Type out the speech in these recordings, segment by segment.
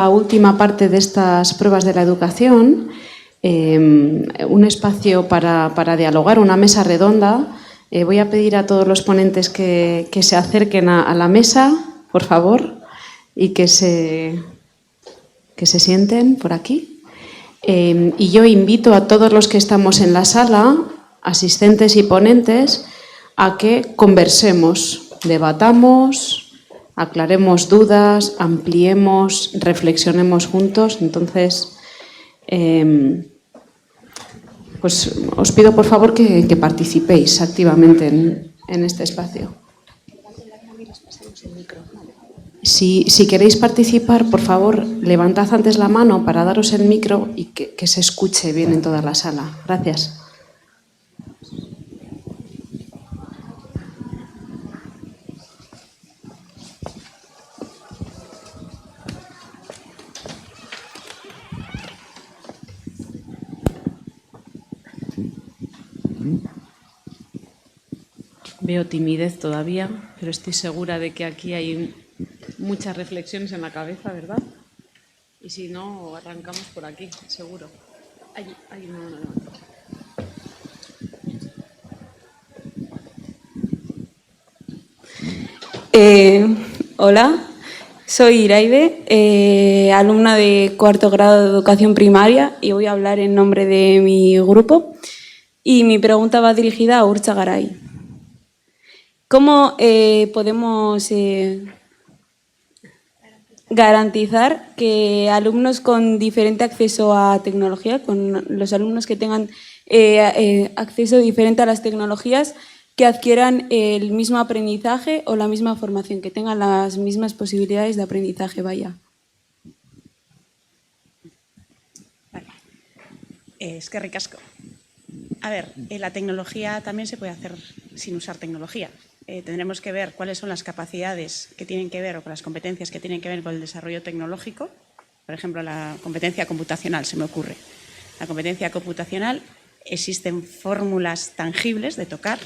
la última parte de estas pruebas de la educación, un espacio para dialogar, una mesa redonda. Voy a pedir a todos los ponentes que se acerquen a la mesa, por favor, y que se sienten por aquí. Y yo invito a todos los que estamos en la sala, asistentes y ponentes, a que conversemos, debatamos, aclaremos dudas, ampliemos, reflexionemos juntos. Entonces, pues os pido por favor que participéis activamente en este espacio. Si queréis participar, por favor, levantad antes la mano para daros el micro y que se escuche bien en toda la sala. Gracias. Veo timidez todavía, pero estoy segura de que aquí hay muchas reflexiones en la cabeza, ¿verdad? Y si no, arrancamos por aquí, seguro. Hola, soy Iraide, alumna de cuarto grado de educación primaria y voy a hablar en nombre de mi grupo. Y mi pregunta va dirigida a Urtza Garay. ¿Cómo podemos garantizar que alumnos con diferente acceso a tecnología, con los alumnos que tengan acceso diferente a las tecnologías, que adquieran el mismo aprendizaje o la misma formación, que tengan las mismas posibilidades de aprendizaje, vaya? Vale. Es que ricasco. A ver, la tecnología también se puede hacer sin usar tecnología. Tendremos que ver cuáles son las capacidades que tienen que ver o con las competencias que tienen que ver con el desarrollo tecnológico. Por ejemplo, la competencia computacional, se me ocurre. La competencia computacional, existen fórmulas tangibles de tocar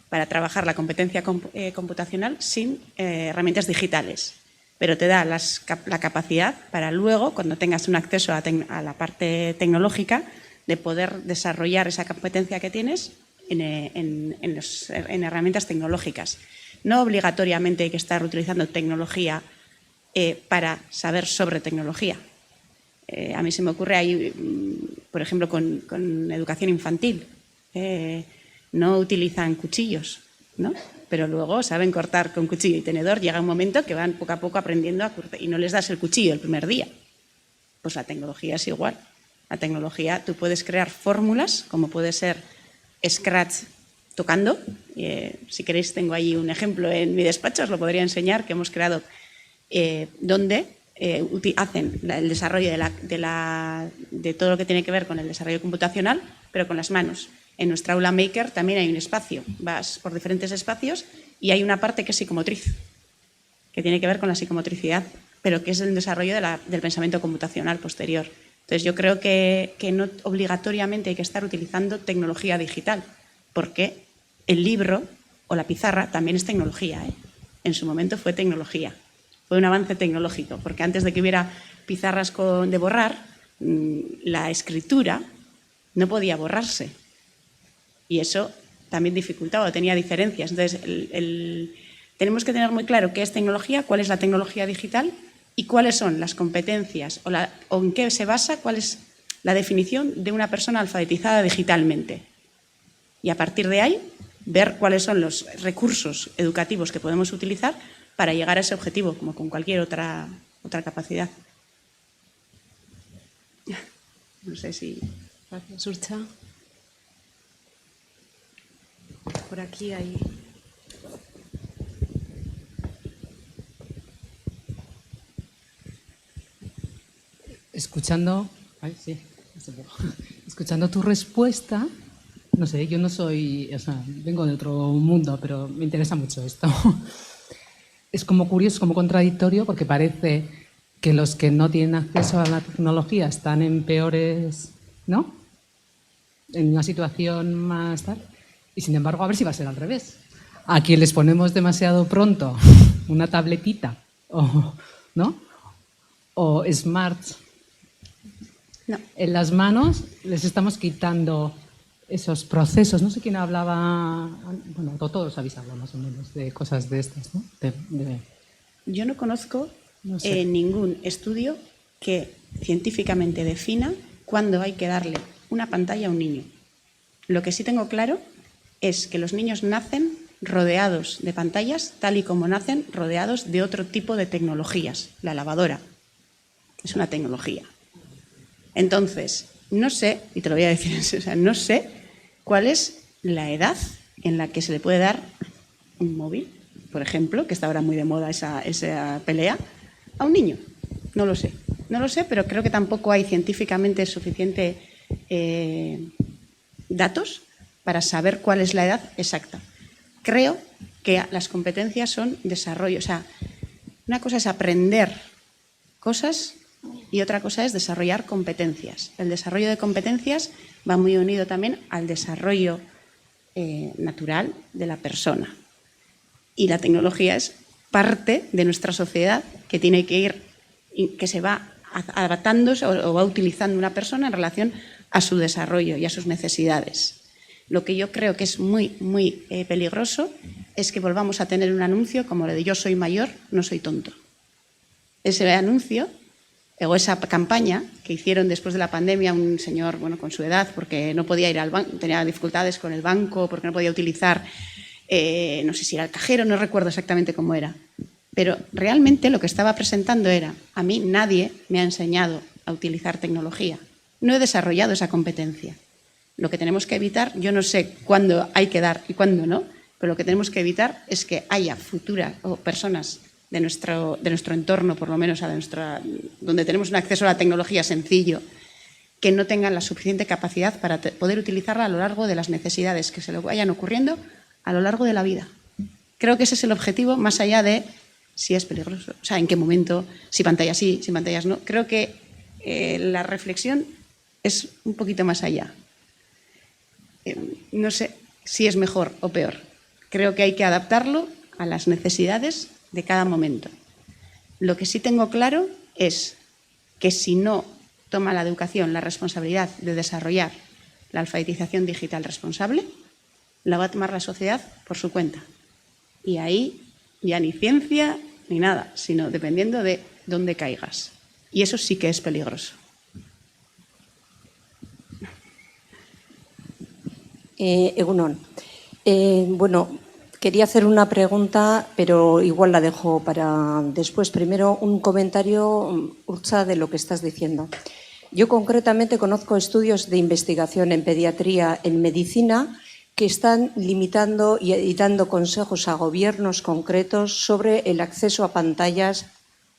para trabajar la competencia computacional sin herramientas digitales, pero te da la capacidad para luego, cuando tengas un acceso a la parte tecnológica, de poder desarrollar esa competencia que tienes en herramientas tecnológicas. No obligatoriamente hay que estar utilizando tecnología para saber sobre tecnología. A mí se me ocurre ahí, por ejemplo, con educación infantil. No utilizan cuchillos, ¿no? Pero luego saben cortar con cuchillo y tenedor. Llega un momento que van poco a poco aprendiendo a cortar y no les das el cuchillo el primer día. Pues la tecnología es igual. La tecnología, tú puedes crear fórmulas, como puede ser Scratch tocando. Si queréis, tengo ahí un ejemplo en mi despacho, os lo podría enseñar, que hemos creado donde hacen el desarrollo de todo lo que tiene que ver con el desarrollo computacional, pero con las manos. En nuestra aula Maker también hay un espacio, vas por diferentes espacios y hay una parte que es psicomotriz, que tiene que ver con la psicomotricidad, pero que es el desarrollo del pensamiento computacional posterior. Entonces, yo creo que no obligatoriamente hay que estar utilizando tecnología digital, porque el libro o la pizarra también es tecnología. En su momento fue tecnología, fue un avance tecnológico, porque antes de que hubiera pizarras de borrar, la escritura no podía borrarse. Y eso también dificultaba, tenía diferencias. Entonces, tenemos que tener muy claro qué es tecnología, cuál es la tecnología digital y cuáles son las competencias o en qué se basa, cuál es la definición de una persona alfabetizada digitalmente. Y a partir de ahí, ver cuáles son los recursos educativos que podemos utilizar para llegar a ese objetivo, como con cualquier otra capacidad. No sé si... Gracias, Urtza. Por aquí hay... Escuchando tu respuesta, no sé, yo no soy, vengo de otro mundo, pero me interesa mucho esto. Es como curioso, como contradictorio, porque parece que los que no tienen acceso a la tecnología están en peores, ¿no? En una situación más tal. Y sin embargo, a ver si va a ser al revés. A quien les ponemos demasiado pronto una tabletita, ¿no? o smart. No. En las manos les estamos quitando esos procesos. No sé quién hablaba, bueno, todos habéis hablado más o menos de cosas de estas, ¿no? Yo no conozco No sé. ningún estudio que científicamente defina cuándo hay que darle una pantalla a un niño. Lo que sí tengo claro es que los niños nacen rodeados de pantallas, tal y como nacen rodeados de otro tipo de tecnologías. La lavadora es una tecnología. Entonces, no sé, y te lo voy a decir, o sea, no sé cuál es la edad en la que se le puede dar un móvil, por ejemplo, que está ahora muy de moda esa pelea, a un niño. No lo sé. No lo sé, pero creo que tampoco hay científicamente suficiente datos para saber cuál es la edad exacta. Creo que las competencias son desarrollo. O sea, una cosa es aprender cosas y otra cosa es desarrollar competencias. El desarrollo de competencias va muy unido también al desarrollo natural de la persona. Y la tecnología es parte de nuestra sociedad que tiene que ir, que se va adaptándose o va utilizando una persona en relación a su desarrollo y a sus necesidades. Lo que yo creo que es muy, muy peligroso es que volvamos a tener un anuncio como lo de yo soy mayor, no soy tonto. Ese anuncio o esa campaña que hicieron después de la pandemia un señor, bueno, con su edad, porque no podía ir al banco, tenía dificultades con el banco, porque no podía utilizar, no sé si era el cajero, no recuerdo exactamente cómo era. Pero realmente lo que estaba presentando era, a mí nadie me ha enseñado a utilizar tecnología. No he desarrollado esa competencia. Lo que tenemos que evitar, yo no sé cuándo hay que dar y cuándo no, pero lo que tenemos que evitar es que haya futuras o personas de nuestro entorno, por lo menos donde tenemos un acceso a la tecnología sencillo, que no tengan la suficiente capacidad para poder utilizarla a lo largo de las necesidades que se le vayan ocurriendo a lo largo de la vida. Creo que ese es el objetivo, más allá de si es peligroso, o sea, en qué momento, si pantallas sí, si pantallas no. Creo que la reflexión es un poquito más allá. No sé si es mejor o peor. Creo que hay que adaptarlo a las necesidades de cada momento. Lo que sí tengo claro es que si no toma la educación la responsabilidad de desarrollar la alfabetización digital responsable, la va a tomar la sociedad por su cuenta. Y ahí ya ni ciencia ni nada, sino dependiendo de dónde caigas. Y eso sí que es peligroso. Egunon. Bueno, quería hacer una pregunta, pero igual la dejo para después. Primero, un comentario, Urtza, de lo que estás diciendo. Yo concretamente conozco estudios de investigación en pediatría, en medicina, que están limitando y dando consejos a gobiernos concretos sobre el acceso a pantallas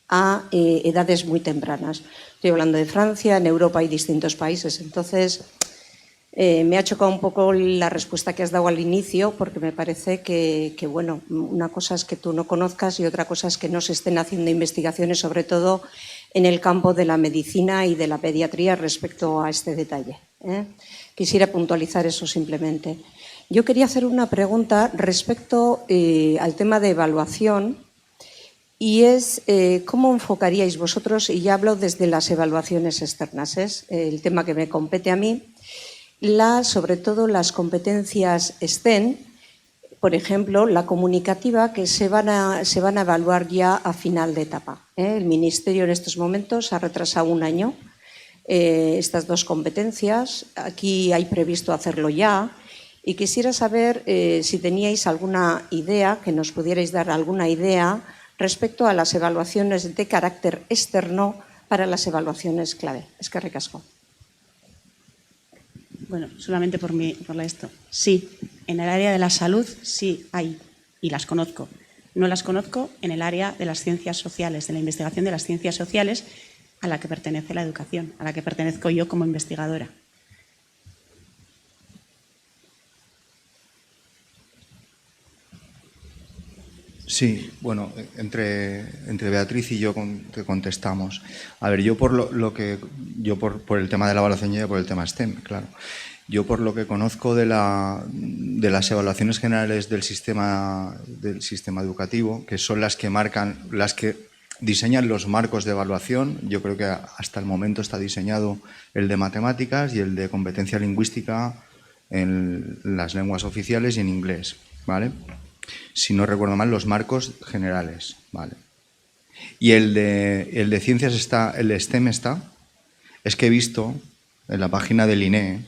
a edades muy tempranas. Estoy hablando de Francia, en Europa hay distintos países. Entonces, me ha chocado un poco la respuesta que has dado al inicio, porque me parece que, bueno, una cosa es que tú no conozcas y otra cosa es que no se estén haciendo investigaciones, sobre todo en el campo de la medicina y de la pediatría respecto a este detalle. Quisiera puntualizar eso simplemente. Yo quería hacer una pregunta respecto al tema de evaluación y es cómo enfocaríais vosotros, y ya hablo desde las evaluaciones externas, es el tema que me compete a mí, sobre todo las competencias STEM, por ejemplo, la comunicativa, que se van a evaluar ya a final de etapa. El Ministerio en estos momentos ha retrasado un año estas dos competencias. Aquí hay previsto hacerlo ya. Y quisiera saber si teníais alguna idea, que nos pudierais dar alguna idea respecto a las evaluaciones de carácter externo para las evaluaciones clave. Eskerrik asko. Bueno, solamente por esto. Sí, en el área de la salud sí hay, y las conozco. No las conozco en el área de las ciencias sociales, de la investigación de las ciencias sociales, a la que pertenece la educación, a la que pertenezco yo como investigadora. Sí, bueno, entre Beatriz y yo te contestamos. A ver, yo por por el tema de la evaluación y por el tema STEM, claro. Yo por lo que conozco de las evaluaciones generales del sistema educativo, que son las que marcan, diseñan los marcos de evaluación. Yo creo que hasta el momento está diseñado el de matemáticas y el de competencia lingüística en las lenguas oficiales y en inglés, ¿vale? Si no recuerdo mal, los marcos generales, ¿vale? Y el de ciencias está, el de STEM está. Es que he visto en la página del INE,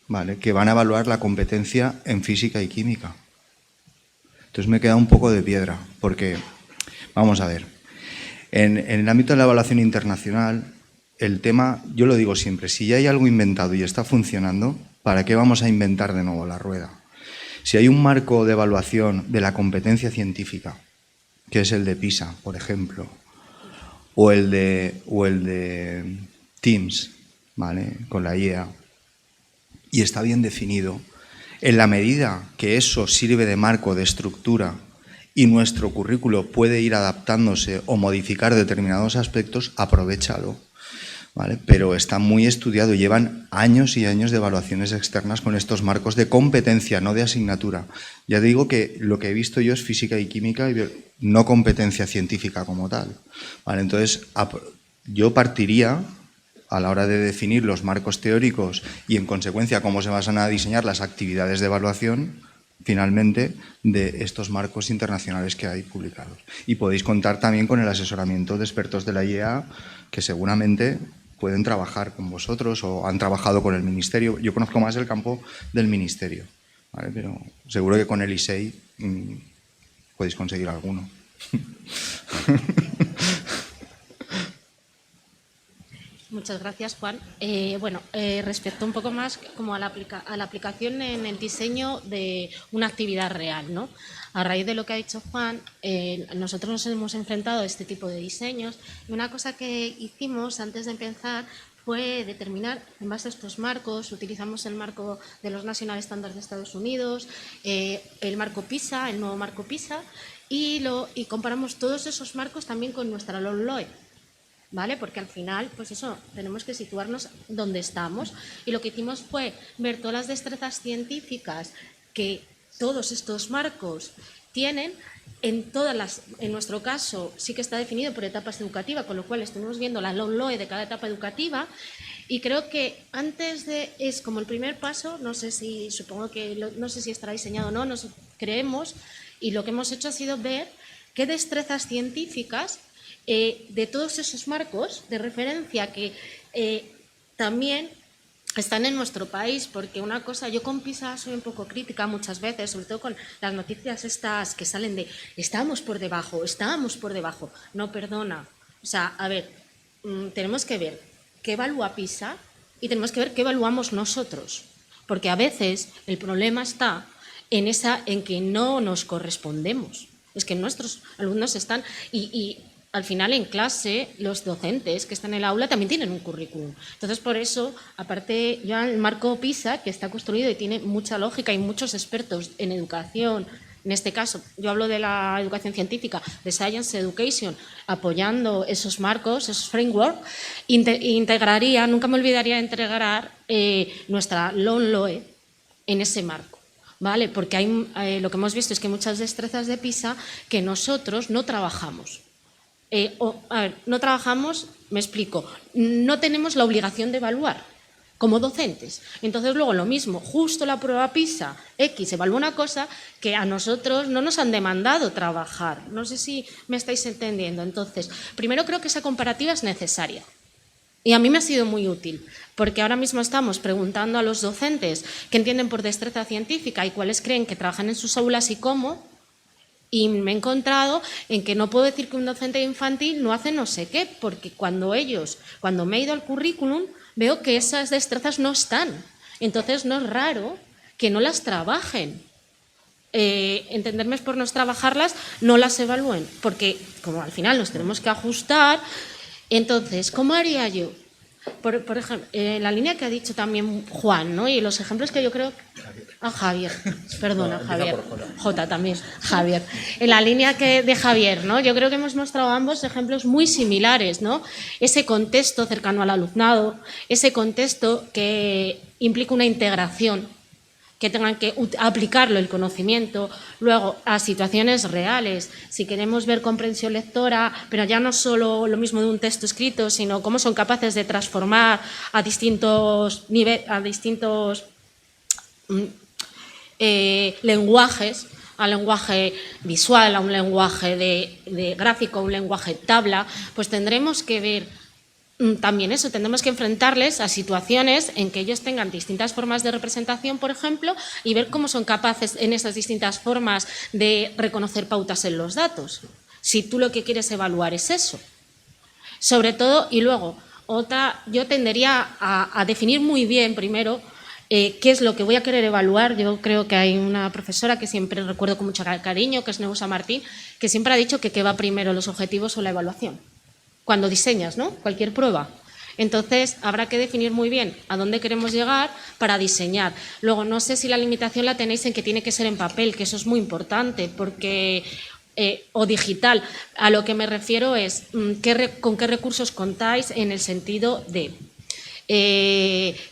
¿vale?, que van a evaluar la competencia en física y química. Entonces me queda un poco de piedra, porque, vamos a ver, en el ámbito de la evaluación internacional, el tema, yo lo digo siempre, si ya hay algo inventado y está funcionando, ¿para qué vamos a inventar de nuevo la rueda? Si hay un marco de evaluación de la competencia científica, que es el de PISA, por ejemplo, o el de TIMSS, ¿vale?, con la IEA, y está bien definido, en la medida que eso sirve de marco, de estructura, y nuestro currículo puede ir adaptándose o modificar determinados aspectos, aprovéchalo, ¿vale? Pero está muy estudiado, llevan años y años de evaluaciones externas con estos marcos de competencia, no de asignatura. Ya digo que lo que he visto yo es física y química, y no competencia científica como tal, ¿vale? Entonces, yo partiría, a la hora de definir los marcos teóricos y, en consecuencia, cómo se van a diseñar las actividades de evaluación, finalmente, de estos marcos internacionales que hay publicados. Y podéis contar también con el asesoramiento de expertos de la IEA, que seguramente pueden trabajar con vosotros o han trabajado con el Ministerio. Yo conozco más el campo del Ministerio, ¿vale?, pero seguro que con el ISEI podéis conseguir alguno. Muchas gracias, Juan. Respecto un poco más como a la aplicación en el diseño de una actividad real, ¿no? A raíz de lo que ha dicho Juan, nosotros nos hemos enfrentado a este tipo de diseños, y una cosa que hicimos antes de empezar fue determinar, en base a estos marcos, utilizamos el marco de los National Standards de Estados Unidos, el marco PISA, el nuevo marco PISA, y comparamos todos esos marcos también con nuestra LOMLOE. ¿Vale? Porque al final, pues eso, tenemos que situarnos donde estamos. Y lo que hicimos fue ver todas las destrezas científicas que todos estos marcos tienen. En nuestro caso sí que está definido por etapas educativas, con lo cual estuvimos viendo la LOMLOE de cada etapa educativa. Y creo que es como el primer paso, no sé si estará diseñado o no, creemos, y lo que hemos hecho ha sido ver qué destrezas científicas de todos esos marcos de referencia que también están en nuestro país, porque una cosa, yo con PISA soy un poco crítica muchas veces, sobre todo con las noticias estas que salen de estamos por debajo. No, perdona. O sea, a ver, tenemos que ver qué evalúa PISA y tenemos que ver qué evaluamos nosotros, porque a veces el problema está en que no nos correspondemos. Es que nuestros alumnos están y al final, en clase, los docentes que están en el aula también tienen un currículum. Entonces, por eso, aparte, ya el marco PISA, que está construido y tiene mucha lógica y muchos expertos en educación, en este caso, yo hablo de la educación científica, de Science Education, apoyando esos marcos, esos frameworks, integraría, nunca me olvidaría de integrar nuestra LOMLOE en ese marco. ¿Vale? Porque lo que hemos visto es que hay muchas destrezas de PISA que nosotros no trabajamos. No trabajamos, me explico, no tenemos la obligación de evaluar como docentes. Entonces, luego lo mismo, justo la prueba PISA X evalúa una cosa que a nosotros no nos han demandado trabajar. No sé si me estáis entendiendo. Entonces, primero creo que esa comparativa es necesaria. Y a mí me ha sido muy útil, porque ahora mismo estamos preguntando a los docentes qué entienden por destreza científica y cuáles creen que trabajan en sus aulas y cómo. Y me he encontrado en que no puedo decir que un docente infantil no hace no sé qué, porque cuando me he ido al currículum, veo que esas destrezas no están. Entonces no es raro que no las trabajen. Entenderme es por no trabajarlas, no las evalúen, porque como al final nos tenemos que ajustar. Entonces, ¿cómo haría yo? Por ejemplo, la línea que ha dicho también Juan, ¿no? Y los ejemplos que yo creo... Javier, perdona, Javier. J también, Javier. En la línea de Javier, ¿no? Yo creo que hemos mostrado ambos ejemplos muy similares, ¿no? Ese contexto cercano al alumnado, ese contexto que implica una integración, que tengan que aplicarlo el conocimiento, luego a situaciones reales, si queremos ver comprensión lectora, pero ya no solo lo mismo de un texto escrito, sino cómo son capaces de transformar a distintos lenguajes, al lenguaje visual, a un lenguaje de gráfico, a un lenguaje tabla, pues tendremos que ver también eso, tendremos que enfrentarles a situaciones en que ellos tengan distintas formas de representación, por ejemplo, y ver cómo son capaces en esas distintas formas de reconocer pautas en los datos. Si tú lo que quieres evaluar es eso. Sobre todo, y luego, yo tendería a definir muy bien primero qué es lo que voy a querer evaluar. Yo creo que hay una profesora que siempre recuerdo con mucho cariño, que es Neusa Martín, que siempre ha dicho que qué va primero, los objetivos o la evaluación. Cuando diseñas, ¿no?, cualquier prueba. Entonces, habrá que definir muy bien a dónde queremos llegar para diseñar. Luego, no sé si la limitación la tenéis en que tiene que ser en papel, que eso es muy importante, porque o digital. A lo que me refiero es con qué recursos contáis en el sentido de...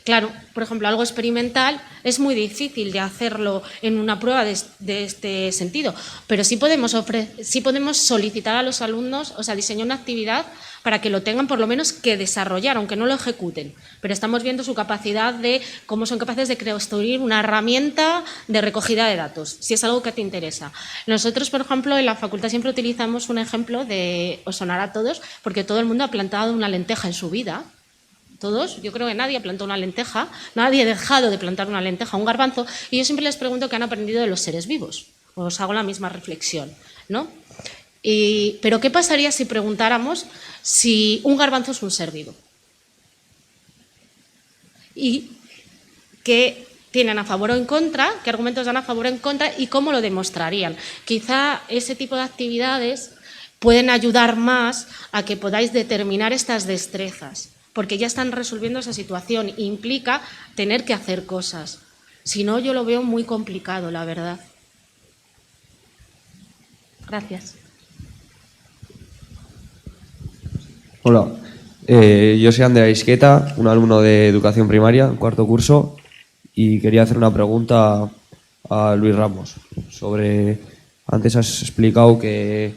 claro, por ejemplo, algo experimental es muy difícil de hacerlo en una prueba de este sentido, pero sí podemos solicitar a los alumnos, o sea, diseñar una actividad para que lo tengan por lo menos que desarrollar, aunque no lo ejecuten, pero estamos viendo su capacidad de cómo son capaces de construir una herramienta de recogida de datos, si es algo que te interesa. Nosotros, por ejemplo, en la facultad siempre utilizamos un ejemplo os sonará a todos, porque todo el mundo ha plantado una lenteja en su vida. Todos, yo creo que nadie ha plantado una lenteja, nadie ha dejado de plantar una lenteja, un garbanzo, y yo siempre les pregunto qué han aprendido de los seres vivos. Os hago la misma reflexión, ¿no? Pero ¿qué pasaría si preguntáramos si un garbanzo es un ser vivo? ¿Y qué tienen a favor o en contra? ¿Qué argumentos dan a favor o en contra? ¿Y cómo lo demostrarían? Quizá ese tipo de actividades pueden ayudar más a que podáis determinar estas destrezas, porque ya están resolviendo esa situación, implica tener que hacer cosas. Si no, yo lo veo muy complicado, la verdad. Gracias. Hola, yo soy Andrea Isqueta, un alumno de educación primaria, cuarto curso, y quería hacer una pregunta a Luis Ramos sobre, antes has explicado que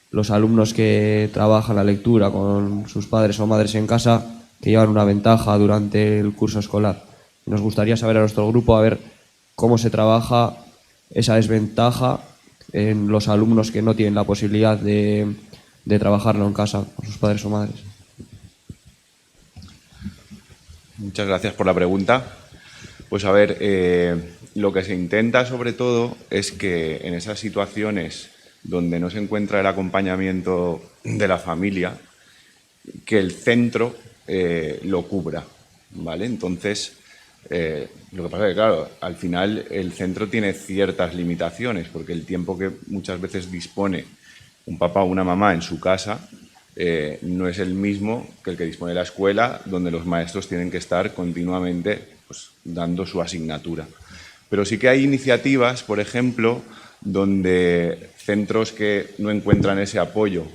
los alumnos que trabajan la lectura con sus padres o madres en casa que llevan una ventaja durante el curso escolar. Nos gustaría saber a nuestro grupo, a ver cómo se trabaja esa desventaja en los alumnos que no tienen la posibilidad de trabajarlo en casa con sus padres o madres. Muchas gracias por la pregunta. Pues a ver, lo que se intenta sobre todo es que en esas situaciones donde no se encuentra el acompañamiento de la familia, que el centro lo cubra, ¿vale? Entonces, lo que pasa es que, claro, al final el centro tiene ciertas limitaciones, porque el tiempo que muchas veces dispone un papá o una mamá en su casa no es el mismo que el que dispone la escuela, donde los maestros tienen que estar continuamente pues, dando su asignatura. Pero sí que hay iniciativas, por ejemplo, donde centros que no encuentran ese apoyo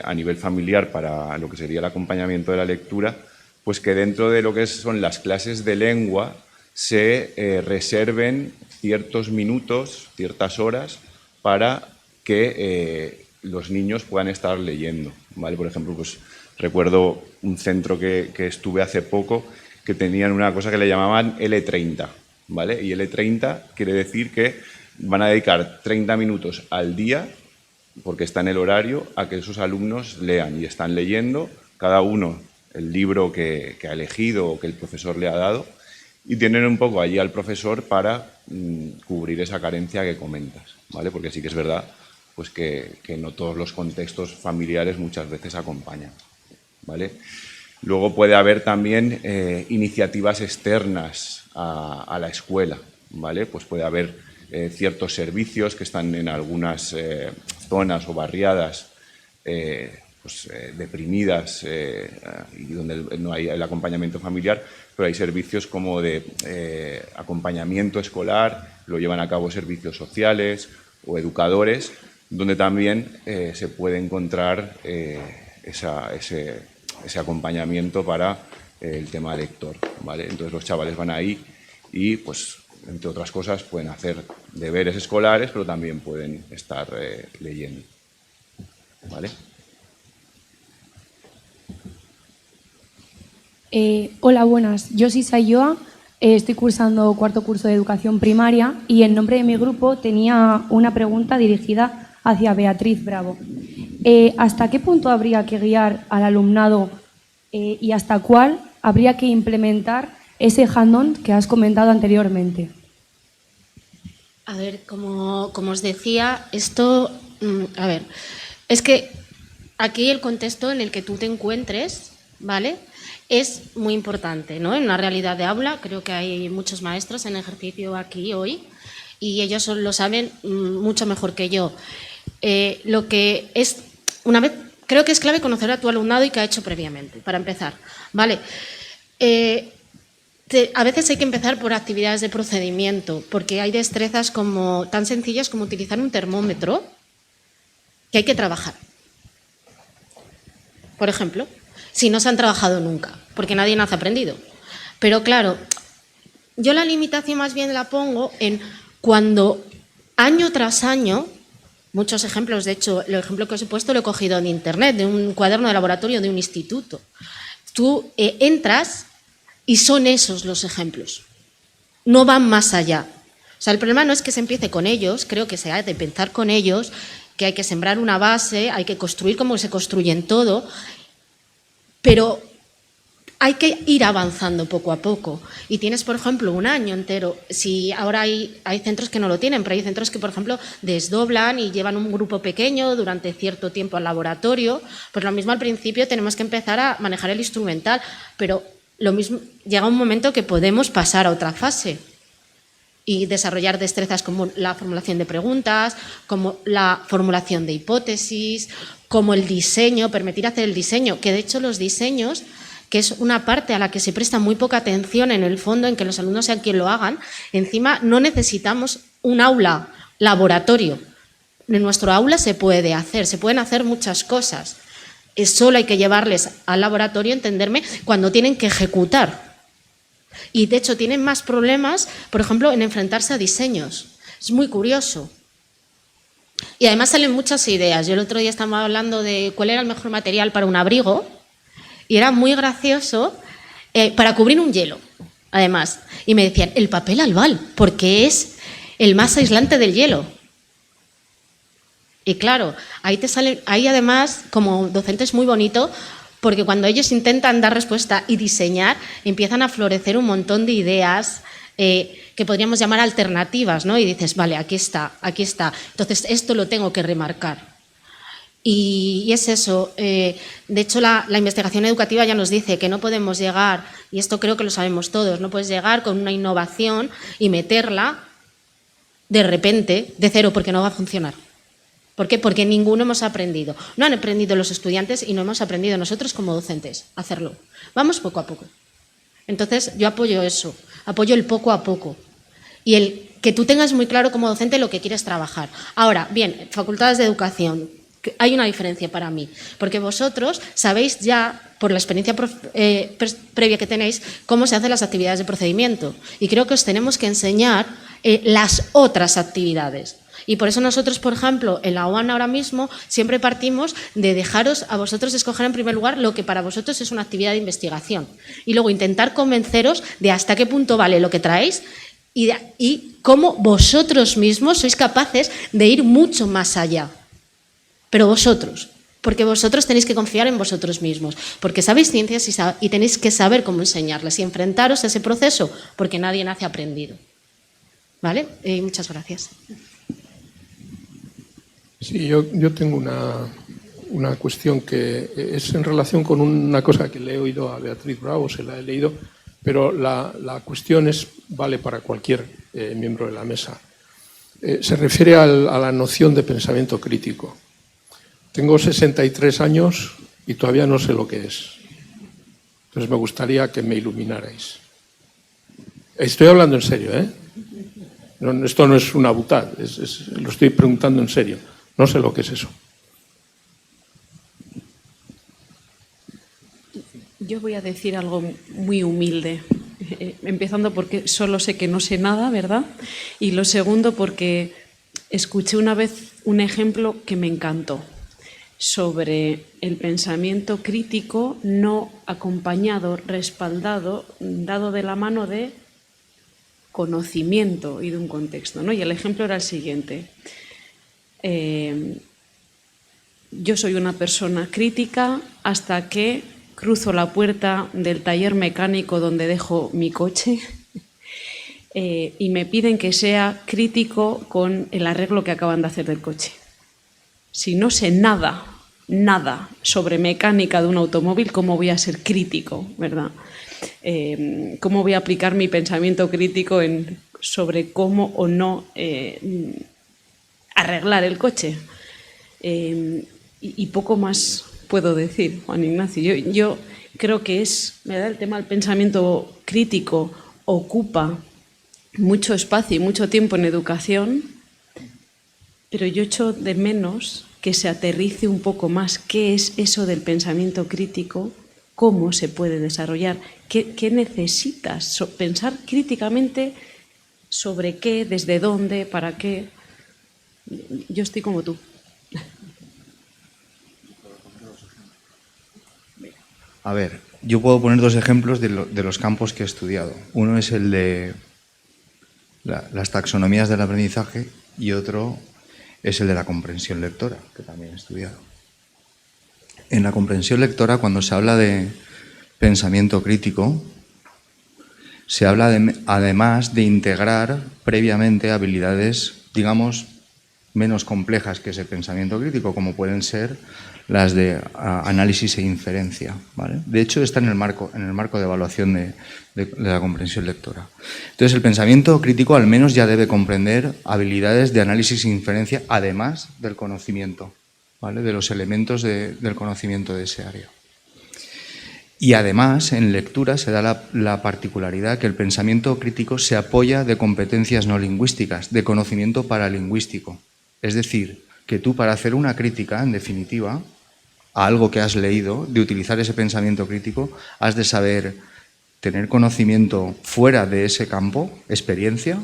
a nivel familiar para lo que sería el acompañamiento de la lectura, pues que dentro de lo que son las clases de lengua se reserven ciertos minutos, ciertas horas, para que los niños puedan estar leyendo, ¿vale? Por ejemplo, pues recuerdo un centro que estuve hace poco que tenían una cosa que le llamaban L30, ¿vale? Y L30 quiere decir que van a dedicar 30 minutos al día, porque está en el horario, a que esos alumnos lean, y están leyendo cada uno el libro que ha elegido o que el profesor le ha dado, y tienen un poco allí al profesor para cubrir esa carencia que comentas, ¿vale? Porque sí que es verdad pues que no todos los contextos familiares muchas veces acompañan, ¿vale? Luego puede haber también iniciativas externas a la escuela, ¿vale? Pues puede haber ciertos servicios que están en algunas zonas o barriadas pues, deprimidas y donde no hay el acompañamiento familiar, pero hay servicios como de acompañamiento escolar, lo llevan a cabo servicios sociales o educadores, donde también se puede encontrar ese acompañamiento para el tema lector, ¿vale? Entonces los chavales van ahí y pues entre otras cosas, pueden hacer deberes escolares, pero también pueden estar leyendo. ¿Vale? Hola, buenas. Yo soy Sayoa, estoy cursando cuarto curso de educación primaria y en nombre de mi grupo tenía una pregunta dirigida hacia Beatriz Bravo. ¿Hasta qué punto habría que guiar al alumnado y hasta cuál habría que implementar ese hand-on que has comentado anteriormente? A ver, como os decía, esto, a ver, es que aquí el contexto en el que tú te encuentres, ¿vale?, es muy importante, ¿no? En una realidad de aula, creo que hay muchos maestros en ejercicio aquí hoy y ellos lo saben mucho mejor que yo. Lo que es, una vez, creo que es clave conocer a tu alumnado y qué ha hecho previamente, para empezar, ¿vale? A veces hay que empezar por actividades de procedimiento, porque hay destrezas tan sencillas como utilizar un termómetro que hay que trabajar. Por ejemplo, si no se han trabajado nunca, porque nadie nace aprendido. Pero claro, yo la limitación más bien la pongo en cuando año tras año, muchos ejemplos, de hecho, el ejemplo que os he puesto lo he cogido en internet, de un cuaderno de laboratorio de un instituto. Tú entras y son esos los ejemplos, no van más allá. O sea, el problema no es que se empiece con ellos, creo que se ha de pensar con ellos, que hay que sembrar una base, hay que construir como se construye en todo, pero hay que ir avanzando poco a poco. Y tienes, por ejemplo, un año entero. Si ahora hay centros que no lo tienen, pero hay centros que, por ejemplo, desdoblan y llevan un grupo pequeño durante cierto tiempo al laboratorio. Pues lo mismo al principio tenemos que empezar a manejar el instrumental, pero lo mismo llega un momento que podemos pasar a otra fase y desarrollar destrezas como la formulación de preguntas, como la formulación de hipótesis, como el diseño, permitir hacer el diseño, que de hecho los diseños, que es una parte a la que se presta muy poca atención en el fondo, en que los alumnos sean quien lo hagan, encima no necesitamos un aula laboratorio. En nuestro aula se pueden hacer muchas cosas. Solo hay que llevarles al laboratorio, entenderme, cuando tienen que ejecutar. Y de hecho tienen más problemas, por ejemplo, en enfrentarse a diseños. Es muy curioso. Y además salen muchas ideas. Yo el otro día estaba hablando de cuál era el mejor material para un abrigo y era muy gracioso para cubrir un hielo, además. Y me decían, el papel albal, porque es el más aislante del hielo. Y claro, ahí además, como docente es muy bonito, porque cuando ellos intentan dar respuesta y diseñar, empiezan a florecer un montón de ideas que podríamos llamar alternativas, ¿no? Y dices, vale, aquí está. Entonces, esto lo tengo que remarcar. Y es eso. De hecho, la investigación educativa ya nos dice que no podemos llegar, y esto creo que lo sabemos todos, no puedes llegar con una innovación y meterla de repente, de cero, porque no va a funcionar. ¿Por qué? Porque ninguno hemos aprendido. No han aprendido los estudiantes y no hemos aprendido nosotros como docentes a hacerlo. Vamos poco a poco. Entonces, yo apoyo eso, apoyo el poco a poco. Y el que tú tengas muy claro como docente lo que quieres trabajar. Ahora, bien, facultades de educación, hay una diferencia para mí, porque vosotros sabéis ya, por la experiencia previa que tenéis, cómo se hacen las actividades de procedimiento. Y creo que os tenemos que enseñar las otras actividades. Y por eso nosotros, por ejemplo, en la UAN ahora mismo siempre partimos de dejaros a vosotros escoger en primer lugar lo que para vosotros es una actividad de investigación y luego intentar convenceros de hasta qué punto vale lo que traéis y cómo vosotros mismos sois capaces de ir mucho más allá. Pero vosotros, porque vosotros tenéis que confiar en vosotros mismos, porque sabéis ciencias y tenéis que saber cómo enseñarles y enfrentaros a ese proceso, porque nadie nace aprendido. ¿Vale? Muchas gracias. Sí, yo tengo una cuestión que es en relación con una cosa que le he oído a Beatriz Bravo, se la he leído, pero la cuestión vale para cualquier miembro de la mesa. Se refiere a la noción de pensamiento crítico. Tengo 63 años y todavía no sé lo que es. Entonces me gustaría que me iluminarais. Estoy hablando en serio, ¿eh? Esto no es una butad, lo estoy preguntando en serio. No sé lo que es eso. Yo voy a decir algo muy humilde. Empezando porque solo sé que no sé nada, ¿verdad? Y lo segundo porque escuché una vez un ejemplo que me encantó sobre el pensamiento crítico no acompañado, respaldado, dado de la mano de conocimiento y de un contexto, ¿no? Y el ejemplo era el siguiente. Yo soy una persona crítica hasta que cruzo la puerta del taller mecánico donde dejo mi coche y me piden que sea crítico con el arreglo que acaban de hacer del coche. Si no sé nada sobre mecánica de un automóvil, ¿cómo voy a ser crítico, verdad? ¿Cómo voy a aplicar mi pensamiento crítico sobre cómo o no arreglar el coche? Y poco más puedo decir, Juan Ignacio. Yo creo que el tema del pensamiento crítico ocupa mucho espacio y mucho tiempo en educación, pero yo echo de menos que se aterrice un poco más qué es eso del pensamiento crítico, cómo se puede desarrollar, qué necesitas, pensar críticamente sobre qué, desde dónde, para qué. Yo estoy como tú. A ver, yo puedo poner dos ejemplos de los campos que he estudiado. Uno es el de las taxonomías del aprendizaje y otro es el de la comprensión lectora, que también he estudiado. En la comprensión lectora, cuando se habla de pensamiento crítico, se habla además de integrar previamente habilidades, digamos, menos complejas que ese pensamiento crítico, como pueden ser las de análisis e inferencia, ¿vale? De hecho, está en el marco de evaluación de la comprensión lectora. Entonces, el pensamiento crítico al menos ya debe comprender habilidades de análisis e inferencia, además del conocimiento, ¿vale? De los elementos del conocimiento de ese área. Y además, en lectura se da la particularidad que el pensamiento crítico se apoya de competencias no lingüísticas, de conocimiento paralingüístico. Es decir, que tú para hacer una crítica, en definitiva, a algo que has leído, de utilizar ese pensamiento crítico, has de saber tener conocimiento fuera de ese campo, experiencia,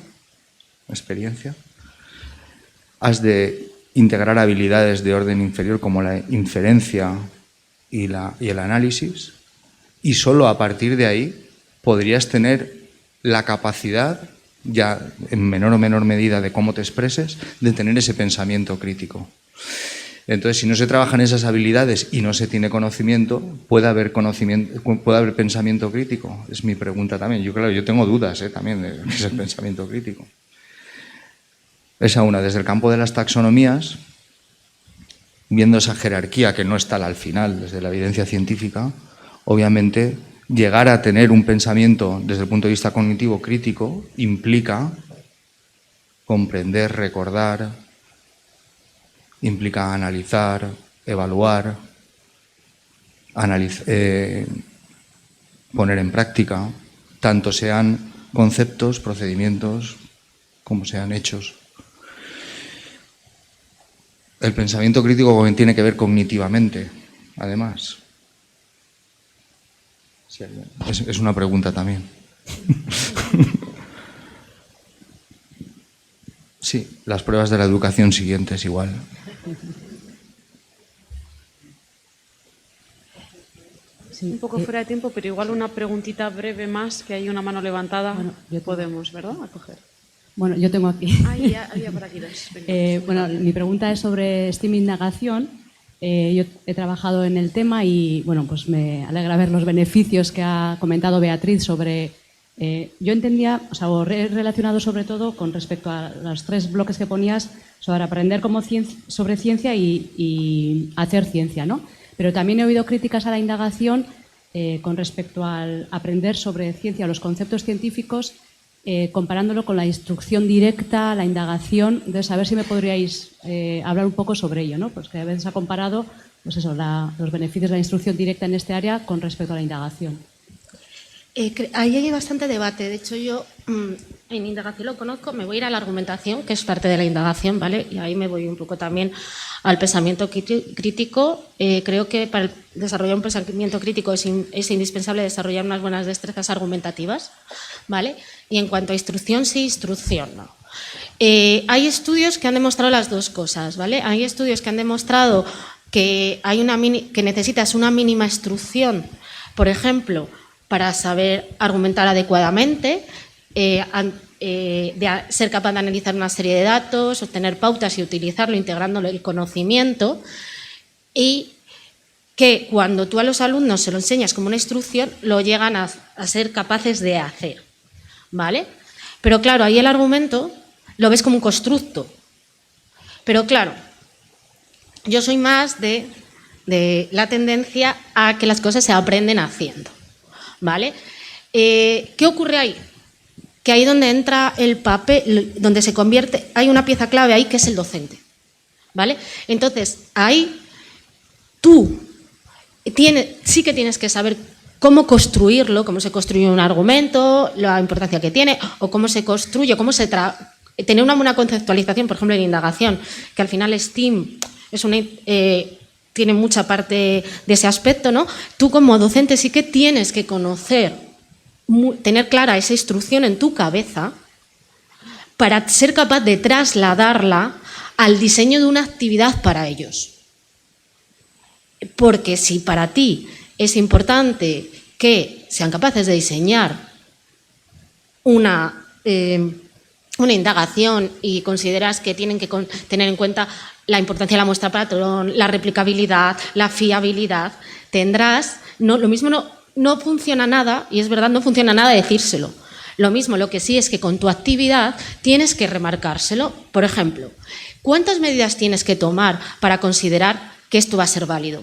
has de integrar habilidades de orden inferior como la inferencia y el análisis, y solo a partir de ahí podrías tener la capacidad, ya en menor o menor medida de cómo te expreses, de tener ese pensamiento crítico. Entonces, si no se trabajan esas habilidades y no se tiene conocimiento, ¿puede haber pensamiento crítico? Es mi pregunta también. Yo tengo dudas también de ese pensamiento crítico. Esa una. Desde el campo de las taxonomías, viendo esa jerarquía que no está al final desde la evidencia científica, obviamente llegar a tener un pensamiento desde el punto de vista cognitivo crítico implica comprender, recordar, implica analizar, evaluar, poner en práctica, tanto sean conceptos, procedimientos, como sean hechos. El pensamiento crítico tiene que ver cognitivamente, además. Es una pregunta también. Sí, las pruebas de la educación siguientes igual. Sí, un poco fuera de tiempo, pero igual una preguntita breve más, que hay una mano levantada. Bueno, podemos, ¿verdad?, acoger. Bueno, yo tengo aquí. Había por aquí dos. Bueno, mi pregunta es sobre STEAM indagación. Yo he trabajado en el tema y bueno, pues me alegra ver los beneficios que ha comentado Beatriz sobre... yo entendía, o sea, relacionado sobre todo con respecto a los 3 bloques que ponías sobre aprender sobre ciencia y hacer ciencia, ¿no? Pero también he oído críticas a la indagación con respecto al aprender sobre ciencia, los conceptos científicos, comparándolo con la instrucción directa, la indagación. Entonces, a ver si me podríais hablar un poco sobre ello, ¿no? Pues que a veces ha comparado, pues eso, los beneficios de la instrucción directa en este área con respecto a la indagación. Ahí hay bastante debate. De hecho, yo en indagación lo conozco, me voy a ir a la argumentación, que es parte de la indagación, ¿vale? Y ahí me voy un poco también al pensamiento crítico. Creo que para desarrollar un pensamiento crítico es indispensable desarrollar unas buenas destrezas argumentativas, ¿vale? Y en cuanto a instrucción, sí, instrucción no. Hay estudios que han demostrado las dos cosas, ¿vale? Hay estudios que han demostrado que, que necesitas una mínima instrucción, por ejemplo, para saber argumentar adecuadamente, de ser capaz de analizar una serie de datos, obtener pautas y utilizarlo, integrándolo el conocimiento, y que cuando tú a los alumnos se lo enseñas como una instrucción, lo llegan a ser capaces de hacer, ¿vale? Pero claro, ahí el argumento lo ves como un constructo. Pero claro, yo soy más de la tendencia a que las cosas se aprenden haciendo, ¿vale? ¿Qué ocurre ahí? Que ahí donde entra el papel, donde se convierte, hay una pieza clave ahí que es el docente, ¿vale? Entonces, ahí tú sí que tienes que saber cómo construirlo, cómo se construye un argumento, la importancia que tiene, o cómo se construye, tener una buena conceptualización, por ejemplo, en indagación, que al final STEAM tiene mucha parte de ese aspecto, ¿no? Tú como docente sí que tienes que tener clara esa instrucción en tu cabeza para ser capaz de trasladarla al diseño de una actividad para ellos. Porque si para ti es importante que sean capaces de diseñar una indagación y consideras que tienen que tener en cuenta la importancia de la muestra patrón, la replicabilidad, la fiabilidad, lo mismo no funciona nada, y es verdad, no funciona nada decírselo. Lo mismo, lo que sí es que con tu actividad tienes que remarcárselo. Por ejemplo, ¿cuántas medidas tienes que tomar para considerar que esto va a ser válido?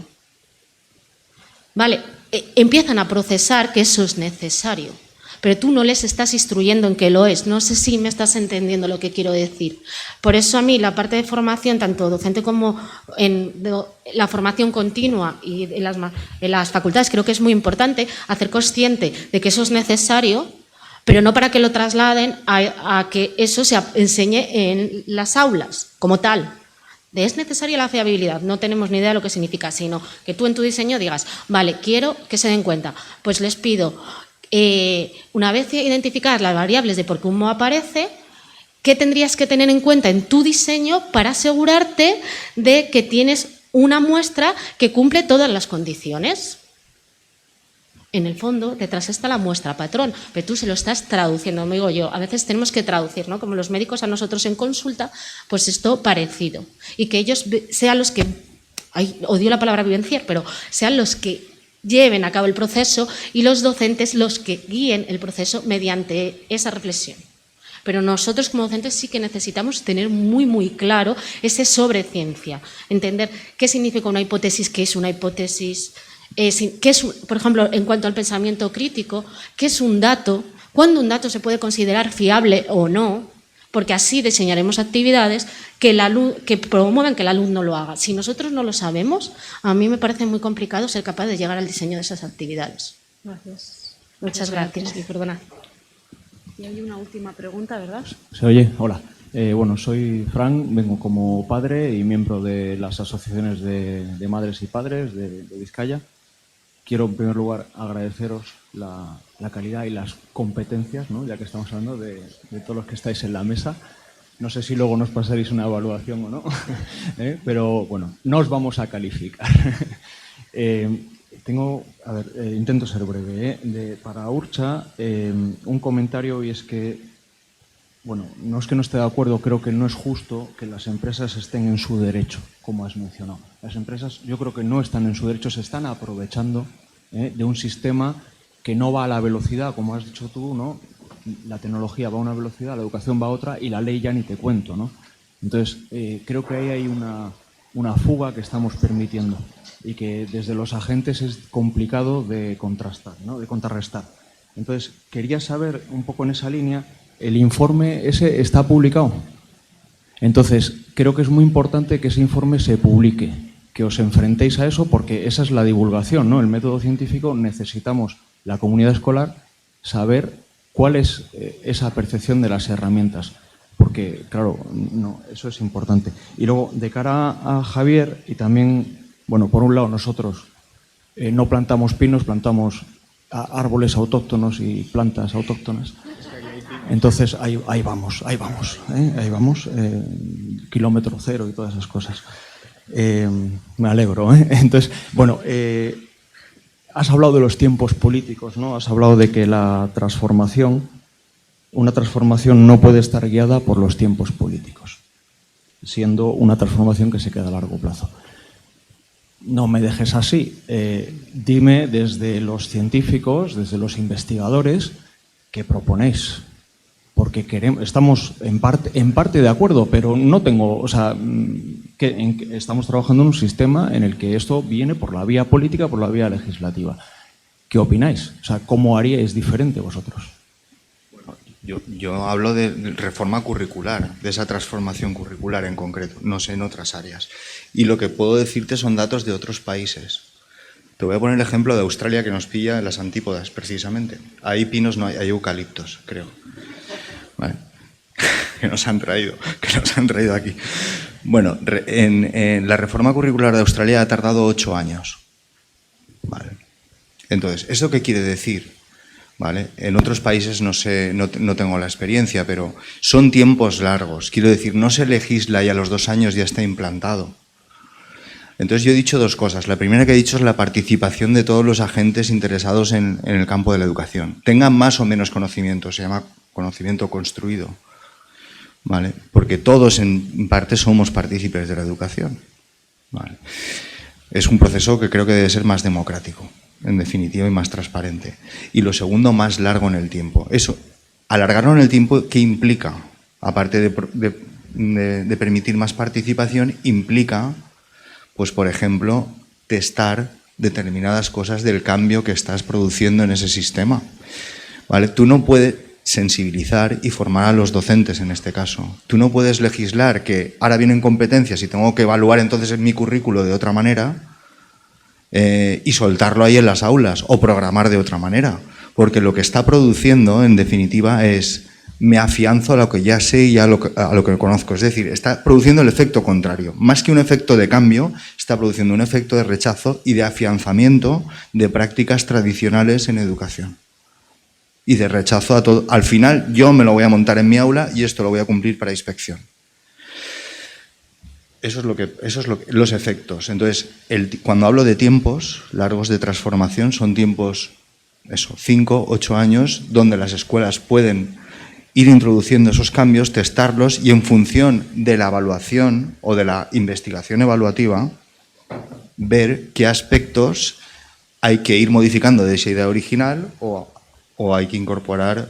Vale, empiezan a procesar que eso es necesario, pero tú no les estás instruyendo en que lo es. No sé si me estás entendiendo lo que quiero decir. Por eso a mí la parte de formación, tanto docente como en la formación continua y en las facultades, creo que es muy importante hacer consciente de que eso es necesario, pero no para que lo trasladen a que eso se enseñe en las aulas como tal. Es necesaria la fiabilidad, no tenemos ni idea de lo que significa, sino que tú en tu diseño digas, vale, quiero que se den cuenta, pues les pido, una vez identificadas las variables de por qué un mo aparece, ¿qué tendrías que tener en cuenta en tu diseño para asegurarte de que tienes una muestra que cumple todas las condiciones? En el fondo, detrás está la muestra patrón, pero tú se lo estás traduciendo, me digo yo. A veces tenemos que traducir, ¿no? Como los médicos a nosotros en consulta, pues esto parecido. Y que ellos sean los que, odio la palabra vivenciar, pero sean los que lleven a cabo el proceso y los docentes los que guíen el proceso mediante esa reflexión. Pero nosotros como docentes sí que necesitamos tener muy, muy claro ese sobre ciencia, entender qué significa una hipótesis, qué es una hipótesis, qué es, por ejemplo, en cuanto al pensamiento crítico, qué es un dato, cuándo un dato se puede considerar fiable o no, porque así diseñaremos actividades que promuevan que el alumno lo haga. Si nosotros no lo sabemos, a mí me parece muy complicado ser capaz de llegar al diseño de esas actividades. Gracias. Muchas gracias. Y perdona. Y hay una última pregunta, ¿verdad? ¿Se oye? Hola. Bueno, soy Fran, vengo como padre y miembro de las asociaciones de madres y padres de Vizcaya. Quiero, en primer lugar, agradeceros la calidad y las competencias, ¿no? Ya que estamos hablando de todos los que estáis en la mesa. No sé si luego nos pasaréis una evaluación o no, pero bueno, no os vamos a calificar. Intento ser breve. Para Urcha, un comentario, y es que, bueno, no es que no esté de acuerdo, creo que no es justo que las empresas estén en su derecho, como has mencionado. Las empresas, yo creo que no están en su derecho, se están aprovechando de un sistema que no va a la velocidad, como has dicho tú, ¿no? La tecnología va a una velocidad, la educación va a otra y la ley ya ni te cuento, ¿no? Entonces, creo que ahí hay una fuga que estamos permitiendo y que desde los agentes es complicado de contrastar, ¿no? De contrarrestar. Entonces, quería saber un poco en esa línea, el informe ese está publicado. Entonces, creo que es muy importante que ese informe se publique, que os enfrentéis a eso, porque esa es la divulgación, ¿no? El método científico, necesitamos, la comunidad escolar, saber ¿Cuál es esa percepción de las herramientas? Porque, claro, no, eso es importante. Y luego, de cara a Javier, y también, bueno, por un lado nosotros no plantamos pinos, plantamos árboles autóctonos y plantas autóctonas. Entonces, ahí vamos, kilómetro cero y todas esas cosas. Me alegro, ¿eh? Entonces, bueno, has hablado de los tiempos políticos, ¿no? Has hablado de que una transformación no puede estar guiada por los tiempos políticos, siendo una transformación que se queda a largo plazo. No me dejes así. Dime desde los científicos, desde los investigadores, ¿qué proponéis? Porque estamos en parte de acuerdo, pero no tengo, o sea, estamos trabajando en un sistema en el que esto viene por la vía política, por la vía legislativa. ¿Qué opináis? O sea, ¿cómo haríais diferente vosotros? Yo hablo de reforma curricular, de esa transformación curricular en concreto, no sé en otras áreas. Y lo que puedo decirte son datos de otros países. Te voy a poner el ejemplo de Australia, que nos pilla en las antípodas, precisamente. Ahí pinos no hay, hay eucaliptos, creo. Vale. que nos han traído aquí. Bueno, en la reforma curricular de Australia ha tardado 8 años. Vale. Entonces, ¿eso qué quiere decir? ¿Vale? En otros países no sé, no tengo la experiencia, pero son tiempos largos. Quiero decir, no se legisla y a los 2 años ya está implantado. Entonces yo he dicho 2 cosas. La primera que he dicho es la participación de todos los agentes interesados en el campo de la educación. Tengan más o menos conocimiento, se llama conocimiento construido. ¿Vale? Porque todos en parte somos partícipes de la educación. ¿Vale? Es un proceso que creo que debe ser más democrático, en definitiva, y más transparente. Y lo segundo, más largo en el tiempo. Eso, alargarlo en el tiempo, ¿qué implica? Aparte de permitir más participación, implica, pues por ejemplo, testar determinadas cosas del cambio que estás produciendo en ese sistema. ¿Vale? Tú no puedes sensibilizar y formar a los docentes en este caso. Tú no puedes legislar que ahora vienen competencias y tengo que evaluar entonces en mi currículo de otra manera y soltarlo ahí en las aulas o programar de otra manera, porque lo que está produciendo en definitiva es me afianzo a lo que ya sé y a lo que conozco, es decir, está produciendo el efecto contrario, más que un efecto de cambio, está produciendo un efecto de rechazo y de afianzamiento de prácticas tradicionales en educación y de rechazo a todo. Al final yo me lo voy a montar en mi aula y esto lo voy a cumplir para inspección. Eso es los efectos. Entonces, cuando hablo de tiempos largos de transformación, son tiempos, 5, 8 años, donde las escuelas pueden ir introduciendo esos cambios, testarlos y en función de la evaluación o de la investigación evaluativa, ver qué aspectos hay que ir modificando de esa idea original o hay que incorporar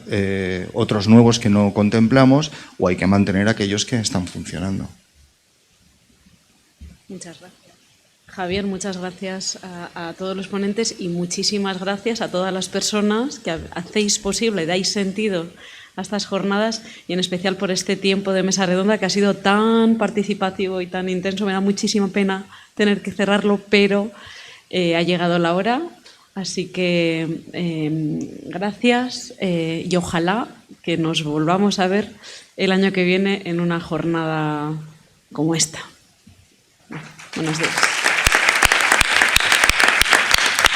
otros nuevos que no contemplamos o hay que mantener aquellos que están funcionando. Muchas gracias. Javier, muchas gracias a todos los ponentes y muchísimas gracias a todas las personas que hacéis posible, dais sentido a estas jornadas y en especial por este tiempo de mesa redonda que ha sido tan participativo y tan intenso. Me da muchísima pena tener que cerrarlo, pero ha llegado la hora. Así que gracias y ojalá que nos volvamos a ver el año que viene en una jornada como esta. Buenos días.